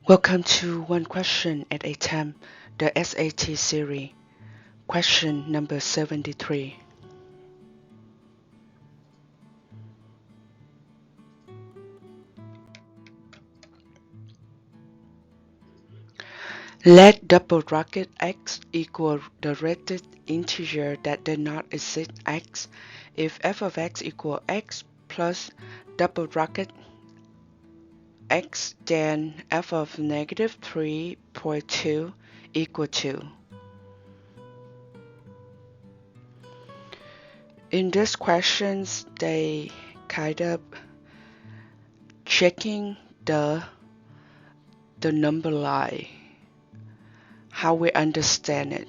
Welcome to One Question at a Time, the SAT series. Question number 73. Let double bracket x equal the rated integer that does not exceed x if f of x equal x plus double bracket x, then f of negative 3.2 equal to. In these questions, they kind of checking the number line, how we understand it.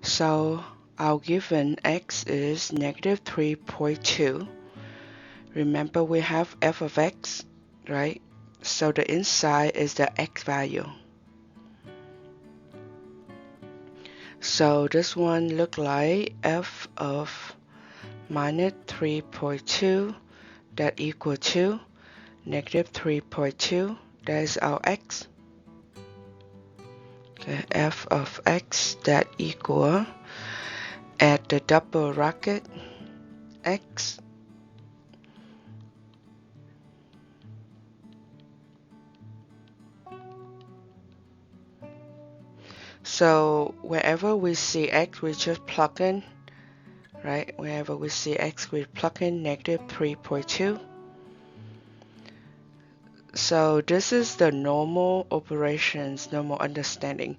So our given x is negative 3.2. Remember we have f of x, right? So the inside is the x value. So this one look like f of minus 3.2 that equal to negative 3.2. That is our x. Okay, f of x that equal at the double bracket x so wherever we see x we just plug in, right? Wherever we see x we plug in negative 3.2. So this is the normal operations, normal understanding,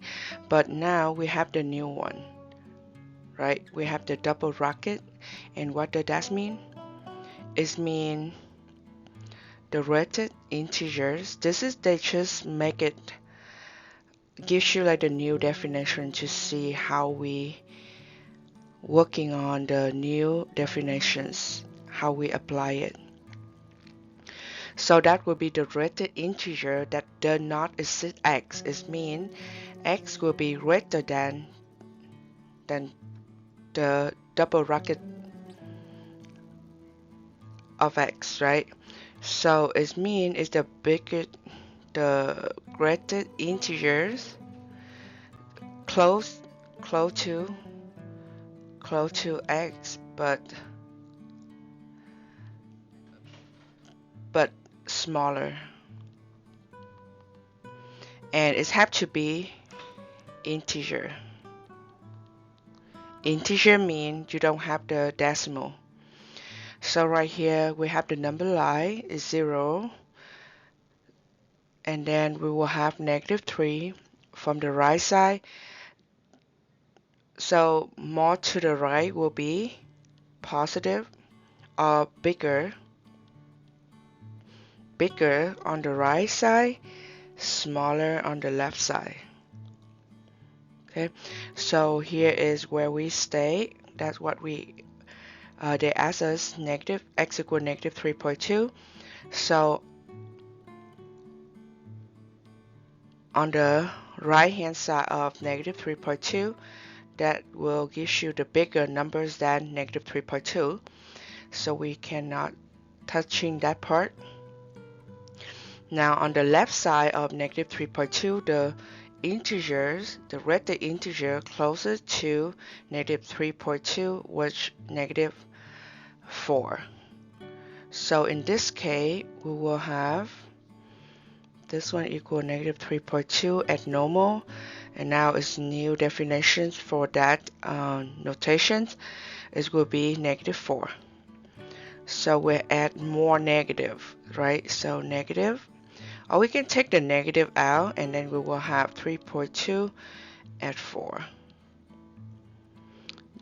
but now we have the new one, right? We have the double bracket, and what does that mean? It means the rated integers. This is they just make it gives you like the new definition to see how we working on the new definitions, how we apply it. So that will be the rated integer that does not exceed x. It means x will be greater than the double bracket of x, right? So it means it's the bigger, the greater integers close to x, but smaller, and it have to be integer. Integer means you don't have the decimal. So right here we have the number line is 0, and then we will have negative 3 from the right side. So more to the right will be positive or bigger on the right side, smaller on the left side. Okay, so here is where we stay. That's what we they ask us negative x equal negative 3.2. So on the right hand side of negative 3.2, that will give you the bigger numbers than negative 3.2. So we cannot touching that part. Now on the left side of negative 3.2, the integers, the rated integer closest to negative 3.2 was negative 4. So in this case, we will have this one equal negative 3.2 at normal, and now it's new definitions for that notations. It will be negative 4. So we add more negative, right? So negative, or we can take the negative out, and then we will have 3.2 at 4.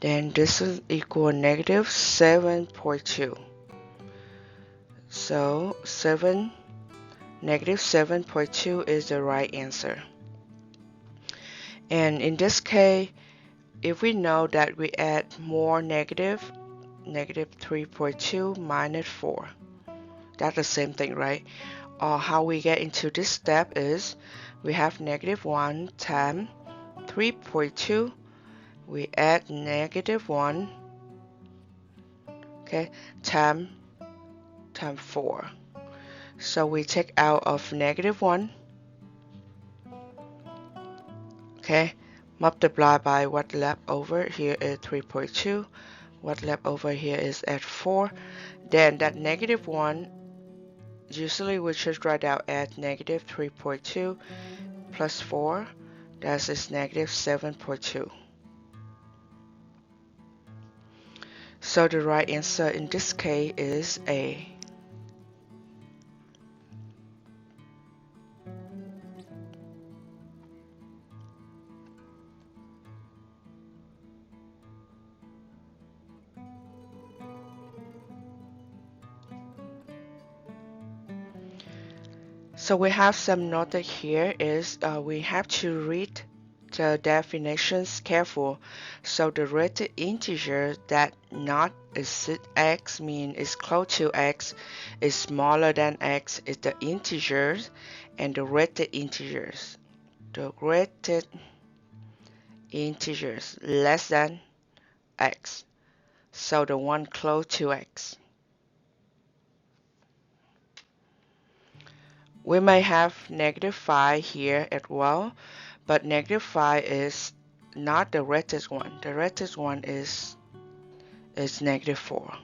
Then this is equal negative 7.2. So negative 7.2 is the right answer. And in this case, if we know that we add more negative 3.2 minus 4, that's the same thing, right? Or how we get into this step is we have negative 1 times 3.2, we add negative 1, okay, times 4. So we take out of negative 1, Okay, multiply by what left over here is 3.2. What left over here is at 4. Then that negative 1, usually we just write out as negative 3.2 plus 4. That is negative 7.2. So the right answer in this case is A. So we have some note here is we have to read the definitions careful. So the rated integer that not exceed x mean is close to x, is smaller than x is the integers, and the rated integers. The rated integers less than x. So the one close to x. We may have negative 5 here as well, but negative 5 is not the rated one. The rated one is negative 4.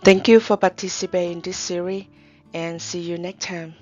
Thank you for participating in this series and see you next time.